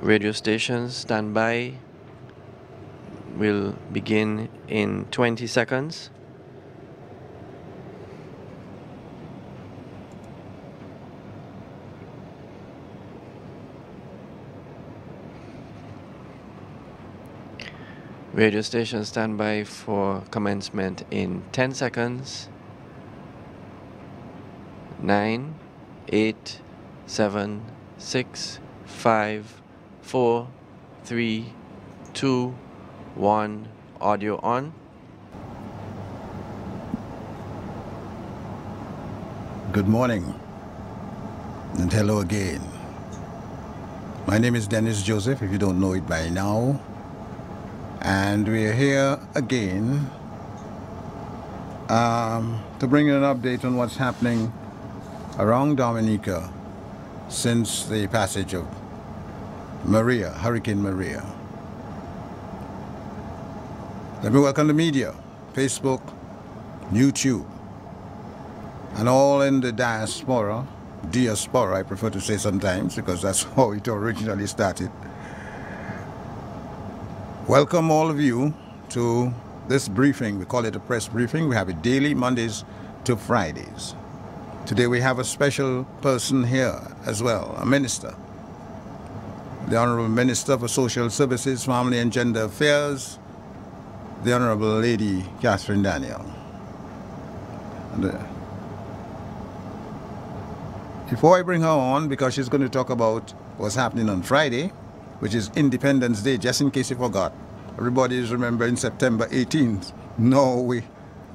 Radio stations, stand by. Will begin in 20 seconds. Radio station, stand by for commencement in 10 seconds. 9, 8, 7, 6, 5, 4, 3, 2, 1. Audio on. Good morning and hello again. My name is Dennis Joseph, if you don't know it by now. And we're here again to bring you an update on what's happening around Dominica since the passage of Hurricane Maria. Let me welcome the media, Facebook, YouTube, and all in the diaspora I prefer to say sometimes because that's how it originally started. Welcome all of you to this briefing. We call it a press briefing. We have it daily, Mondays to Fridays. Today we have a special person here as well, a minister. The Honorable Minister for Social Services, Family and Gender Affairs, the Honorable Lady Catherine Daniel. And, before I bring her on, because she's going to talk about what's happening on Friday, which is Independence Day, just in case you forgot. Everybody is remembering September 18th. No, we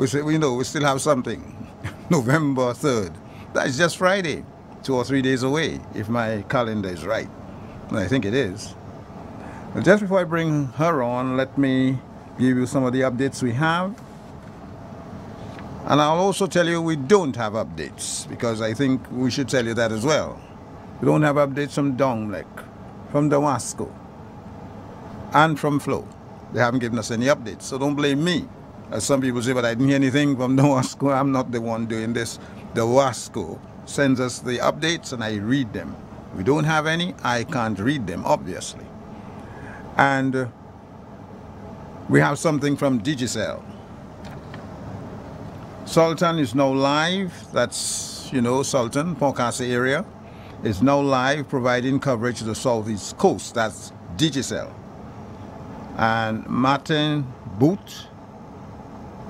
still have something. November 3rd. That's just Friday, 2 or 3 days away, if my calendar is right. And I think it is. But just before I bring her on, let me give you some of the updates we have. And I'll also tell you we don't have updates, because I think we should tell you that as well. We don't have updates from Donglek, from Damasco, and from Flo. They haven't given us any updates, so don't blame me. As some people say, but I didn't hear anything from Damasco. I'm not the one doing this. Damasco sends us the updates and I read them. We don't have any, I can't read them, obviously. And we have something from Digicel. Sultan is now live. That's, Sultan, Poncassa area, is now live providing coverage to the southeast coast. That's Digicel. And Martin Boot,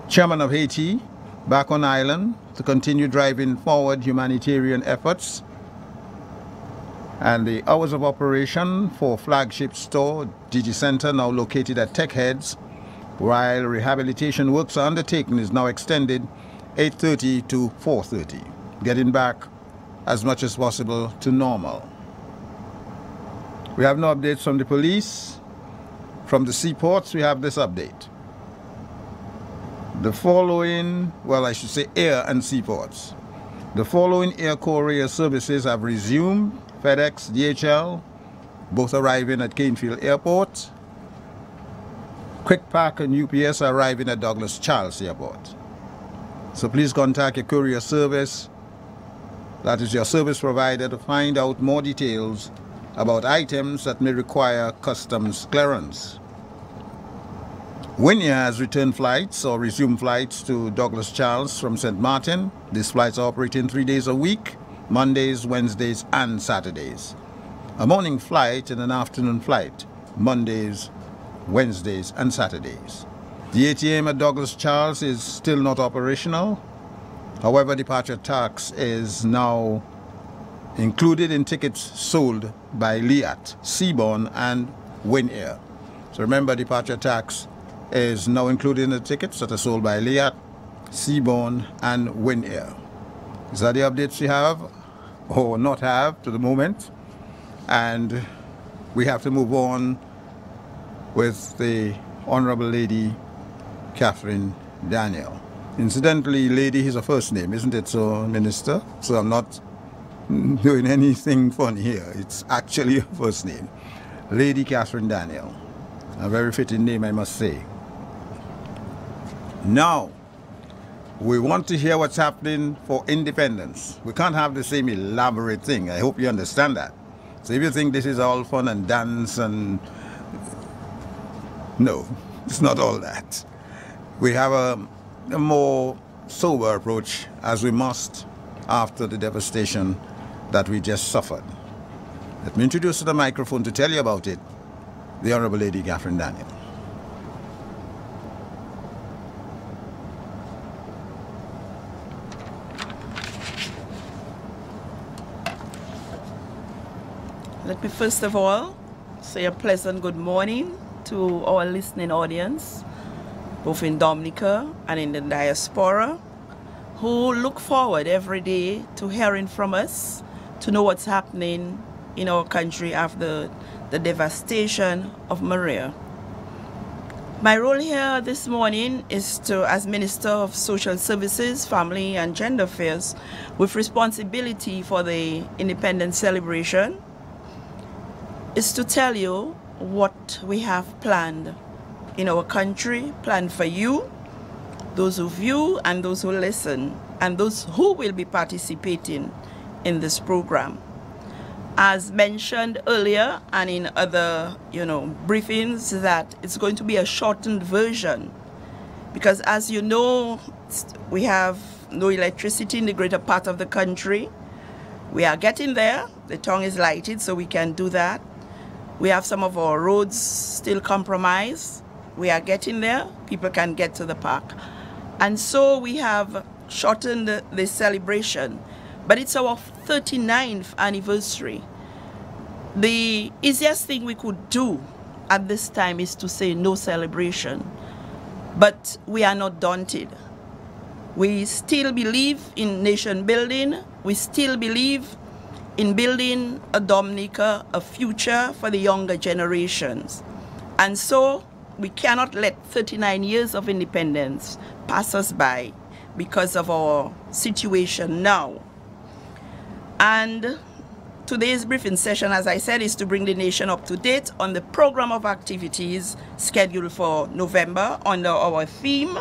chairman of Haiti, back on island to continue driving forward humanitarian efforts. And the hours of operation for flagship store DigiCenter, now located at Tech Heads, while rehabilitation works are undertaken, is now extended 8:30 to 4:30, getting back as much as possible to normal. We have no updates from the police. From the seaports, we have this update. The following, well, I should say air and seaports. The following air courier services have resumed: FedEx, DHL, both arriving at Canefield Airport. Quick Pack and UPS are arriving at Douglas Charles Airport. So please contact your courier service, that is your service provider, to find out more details about items that may require customs clearance. Winair has returned flights or resumed flights to Douglas Charles from St. Martin. These flights are operating 3 days a week, Mondays, Wednesdays, and Saturdays. A morning flight and an afternoon flight, Mondays, Wednesdays, and Saturdays. The ATM at Douglas Charles is still not operational. However, departure tax is now included in tickets sold by Liat, Seaborn, and Winair. So remember, departure tax is now included in the tickets that are sold by Liat, Seaborn, and Winair. Is that the updates we have or not have to the moment? And we have to move on with the Honorable Lady Catherine Daniel. Incidentally, lady is a first name, isn't it so, Minister? So I'm not doing anything funny here. It's actually a first name. Lady Catherine Daniel. A very fitting name, I must say. Now, we want to hear what's happening for independence. We can't have the same elaborate thing. I hope you understand that. So if you think this is all fun and dance and... No, it's not all that. We have a more sober approach, as we must, after the devastation that we just suffered. Let me introduce to the microphone to tell you about it, the Honorable Lady Catherine Daniel. Let me first of all say a pleasant good morning to our listening audience, both in Dominica and in the diaspora, who look forward every day to hearing from us, to know what's happening in our country after the devastation of Maria. My role here this morning is to, as Minister of Social Services, Family and Gender Affairs, with responsibility for the Independence celebration, is to tell you what we have planned in our country, planned for you, those who view and those who listen, and those who will be participating in this program. As mentioned earlier and in other, briefings, that it's going to be a shortened version because, as you know, we have no electricity in the greater part of the country. We are getting there. The tongue is lighted, so we can do that. We have some of our roads still compromised. We are getting there. People can get to the park. And so we have shortened the celebration. But it's our 39th anniversary. The easiest thing we could do at this time is to say no celebration. But we are not daunted. We still believe in nation building. We still believe in building a Dominica, a future for the younger generations. And so we cannot let 39 years of independence pass us by because of our situation now. And today's briefing session, as I said, is to bring the nation up to date on the program of activities scheduled for November under our theme,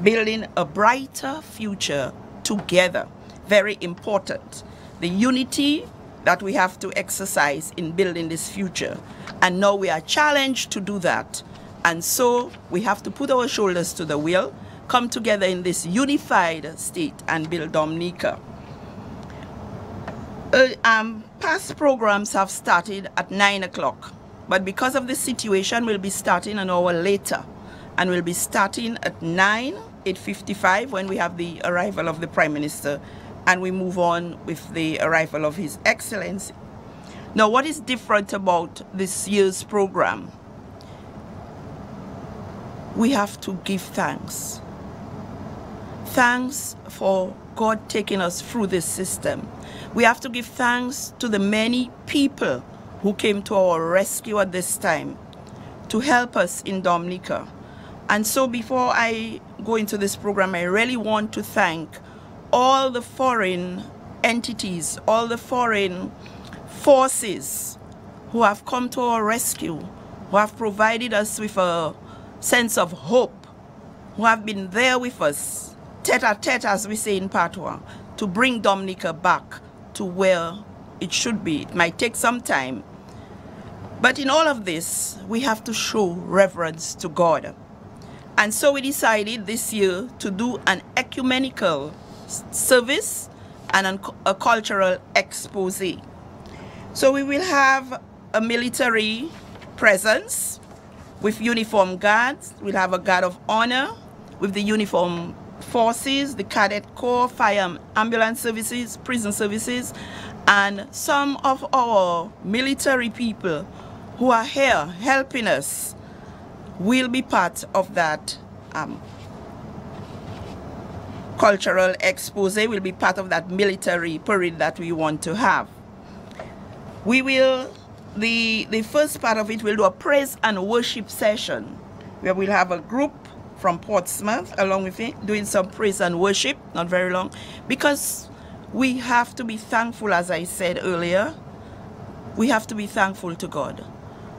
Building a Brighter Future Together. Very important. The unity that we have to exercise in building this future. And now we are challenged to do that. And so we have to put our shoulders to the wheel, come together in this unified state and build Dominica. Past programs have started at 9 o'clock, but because of the situation, we'll be starting an hour later. And we'll be starting at 8:55 when we have the arrival of the Prime Minister, and we move on with the arrival of His Excellency. Now, what is different about this year's program? We have to give thanks. Thanks for God taking us through this system. We have to give thanks to the many people who came to our rescue at this time to help us in Dominica. And so before I go into this program, I really want to thank all the foreign entities, all the foreign forces who have come to our rescue, who have provided us with a sense of hope, who have been there with us, tete-a-tete, as we say in Patois, to bring Dominica back to where it should be. It might take some time. But in all of this, we have to show reverence to God. And so we decided this year to do an ecumenical service and a cultural expose. So we will have a military presence with uniformed guards. We'll have a guard of honor with the uniformed forces, the cadet corps, fire and ambulance services, prison services, and some of our military people who are here helping us will be part of that cultural expose, will be part of that military parade that we want to have. We will, the first part of it, will do a praise and worship session where we'll have a group from Portsmouth along with it doing some praise and worship, not very long, because we have to be thankful. As I said earlier, we have to be thankful to God.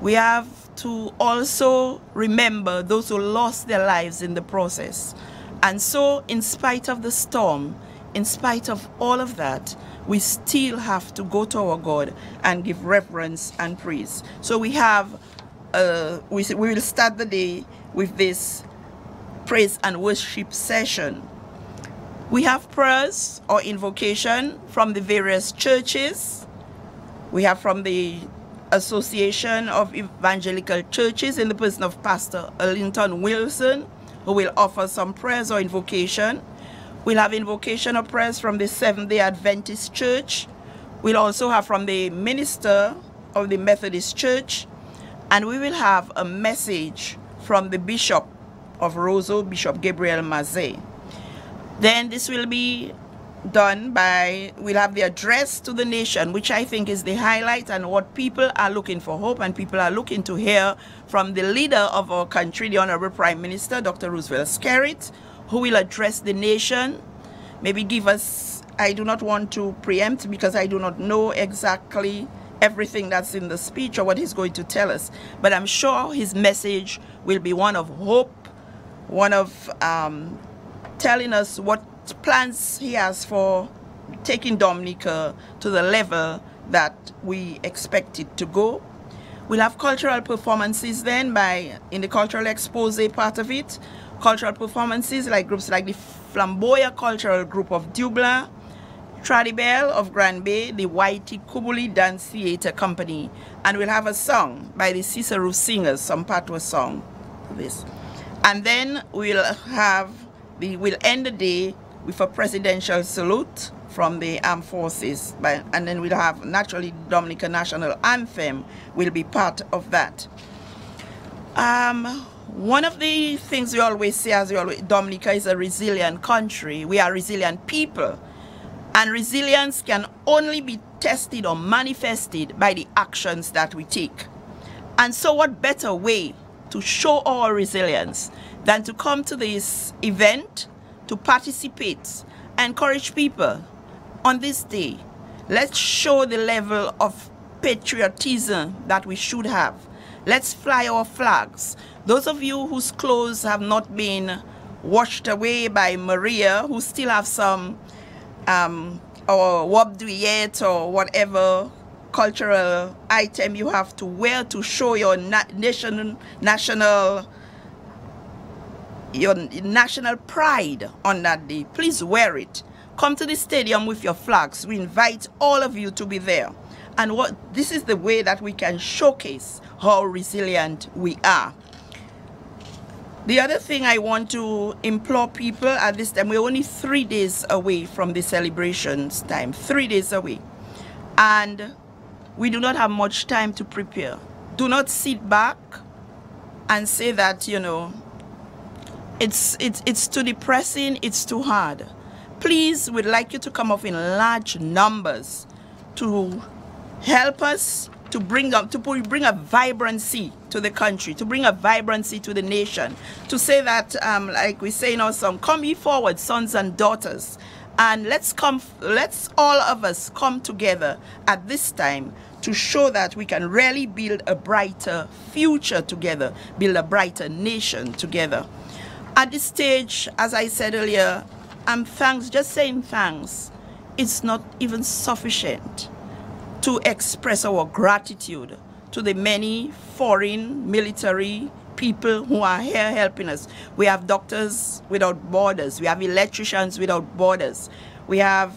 We have to also remember those who lost their lives in the process. And so, in spite of the storm, in spite of all of that, we still have to go to our God and give reverence and praise. So we have, we will start the day with this praise and worship session. We have prayers or invocation from the various churches. We have from the Association of Evangelical Churches in the person of Pastor Ellington Wilson, who will offer some prayers or invocation. We'll have invocation or prayers from the Seventh-day Adventist Church. We'll also have from the minister of the Methodist Church. And we will have a message from the Bishop of Roseau, Bishop Gabriel Mazet. Then this will be done by, we'll have the address to the nation, which I think is the highlight and what people are looking for hope and people are looking to hear from the leader of our country, the Honorable Prime Minister, Dr. Roosevelt Skerrit, who will address the nation, maybe give us, I do not want to preempt because I do not know exactly everything that's in the speech or what he's going to tell us, but I'm sure his message will be one of hope, one of telling us what plans he has for taking Dominica to the level that we expect it to go. We'll have cultural performances then in the cultural expose part of it. Cultural performances like groups like the Flamboyant Cultural Group of Dublin, Tradibel of Grand Bay, the Whitey Kubuli Dance Theatre Company, and we'll have a song by the Cicero Singers, some patois song for this. And then we'll end the day with a presidential salute from the armed forces, and then we'll have naturally Dominica National Anthem will be part of that. One of the things we always say, Dominica is a resilient country. We are resilient people, and resilience can only be tested or manifested by the actions that we take. And so what better way to show our resilience than to come to this event, to participate, encourage people on this day. Let's show the level of patriotism that we should have. Let's fly our flags. Those of you whose clothes have not been washed away by Maria, who still have some or wabduyet or whatever cultural item you have to wear to show your national pride on that day, please wear it. Come to the stadium with your flags. We invite all of you to be there. And this is the way that we can showcase how resilient we are. The other thing I want to implore people at this time, we're only 3 days away from the celebrations time, 3 days away. And we do not have much time to prepare. Do not sit back and say that, you know, it's too depressing, it's too hard. Please, we'd like you to come up in large numbers to help us to bring a vibrancy to the country, to bring a vibrancy to the nation, to say that, like we say in our song, come ye forward, sons and daughters, and let's all of us come together at this time to show that we can really build a brighter future together, build a brighter nation together. At this stage, as I said earlier, just saying thanks, it's not even sufficient to express our gratitude to the many foreign military people who are here helping us. We have Doctors Without Borders, we have Electricians Without Borders, we have,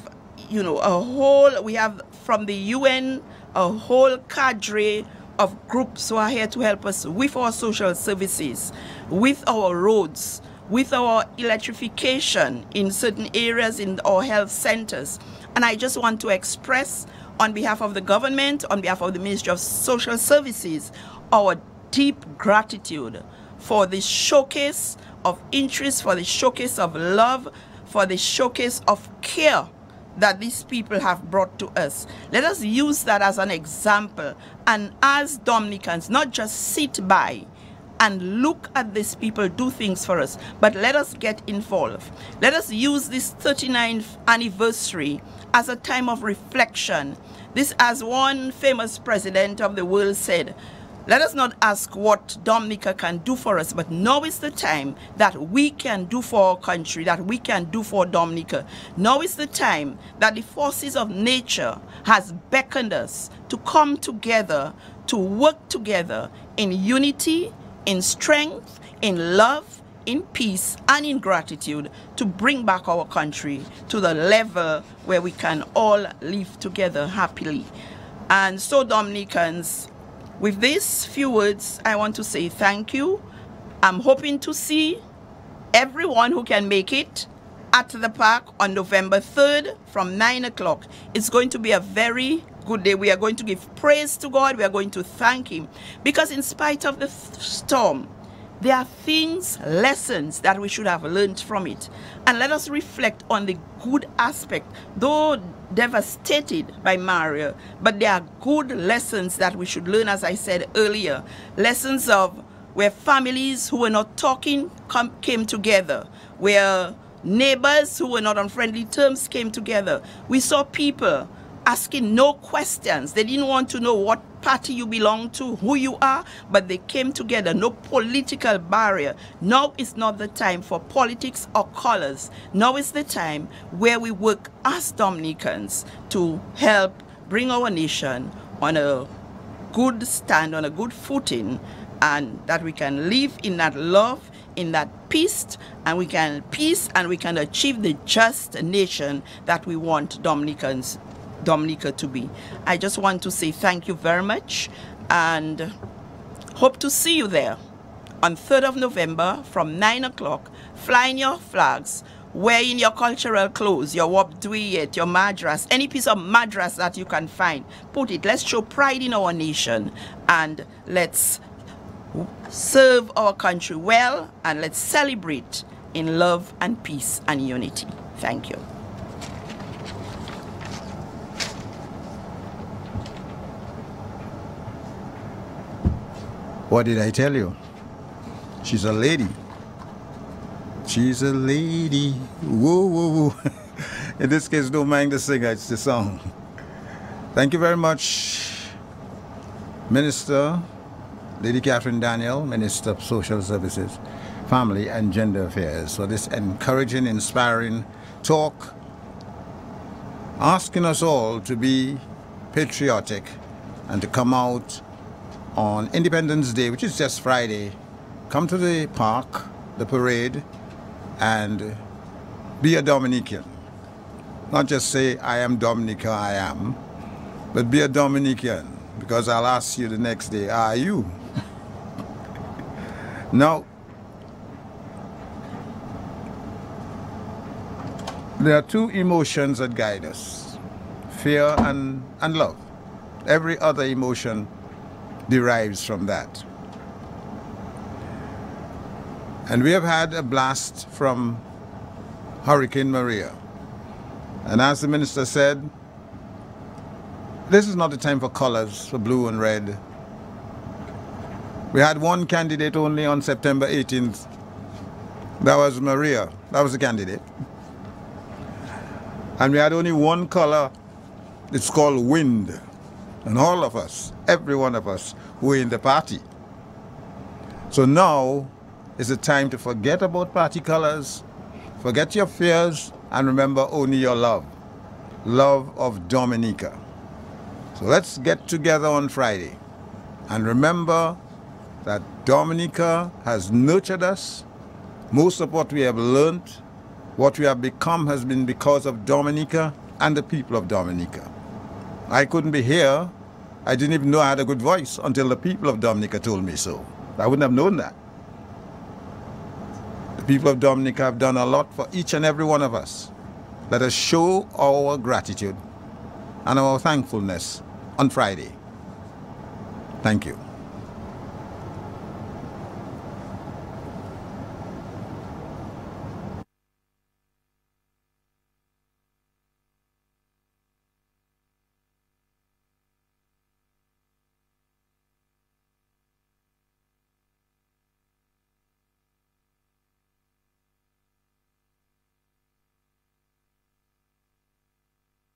you know, we have from the UN a whole cadre of groups who are here to help us with our social services, with our roads, with our electrification in certain areas in our health centers. And I just want to express on behalf of the government, on behalf of the Ministry of Social Services, our deep gratitude for the showcase of interest, for the showcase of love, for the showcase of care that these people have brought to us. Let us use that as an example, and as Dominicans, not just sit by and look at these people do things for us, but let us get involved. Let us use this 39th anniversary as a time of reflection. This, as one famous president of the world said, Let us not ask what Dominica can do for us, but now is the time that we can do for our country, that we can do for Dominica. Now is the time that the forces of nature has beckoned us to come together, to work together in unity, in strength, in love, in peace, and in gratitude to bring back our country to the level where we can all live together happily. And so, Dominicans, with these few words, I want to say thank you. I'm hoping to see everyone who can make it at the park on November 3rd from 9 o'clock. It's going to be a very good day. We are going to give praise to God. We are going to thank Him. Because in spite of the storm, there are things, lessons that we should have learned from it. And let us reflect on the good aspect, though devastated by Maria, but there are good lessons that we should learn, as I said earlier. Lessons of where families who were not talking came together, where neighbors who were not on friendly terms came together. We saw people asking no questions. They didn't want to know what party you belong to, who you are, but they came together. No political barrier. Now is not the time for politics or colors. Now is the time where we work as Dominicans to help bring our nation on a good stand, on a good footing, and that we can live in that love, in that peace, and we can achieve the just nation that we want Dominica to be. I just want to say thank you very much and hope to see you there on 3rd of November from 9 o'clock, flying your flags, wearing your cultural clothes, your wapduyet, your madras, any piece of madras that you can find. Put it. Let's show pride in our nation and let's serve our country well, and let's celebrate in love and peace and unity. Thank you. What did I tell you? She's a lady. She's a lady. Whoa, whoa, whoa. In this case, don't mind the singer, it's the song. Thank you very much, Minister Lady Catherine Daniel, Minister of Social Services, Family and Gender Affairs, for this encouraging, inspiring talk, asking us all to be patriotic and to come out on Independence Day, which is just Friday. Come to the park, the parade, and be a Dominican. Not just say, I am Dominica, I am, but be a Dominican, because I'll ask you the next day, are you? Now, there are two emotions that guide us, fear and love. Every other emotion derives from that. And we have had a blast from Hurricane Maria. And as the minister said, this is not the time for colors, for blue and red. We had one candidate only on September 18th. That was Maria. That was the candidate. And we had only one color. It's called wind. And all of us, every one of us, were in the party. So now is the time to forget about party colors, forget your fears, and remember only your love. Love of Dominica. So let's get together on Friday and remember that Dominica has nurtured us. Most of what we have learned, what we have become, has been because of Dominica and the people of Dominica. I couldn't be here. I didn't even know I had a good voice until the people of Dominica told me so. I wouldn't have known that. The people of Dominica have done a lot for each and every one of us. Let us show our gratitude and our thankfulness on Friday. Thank you.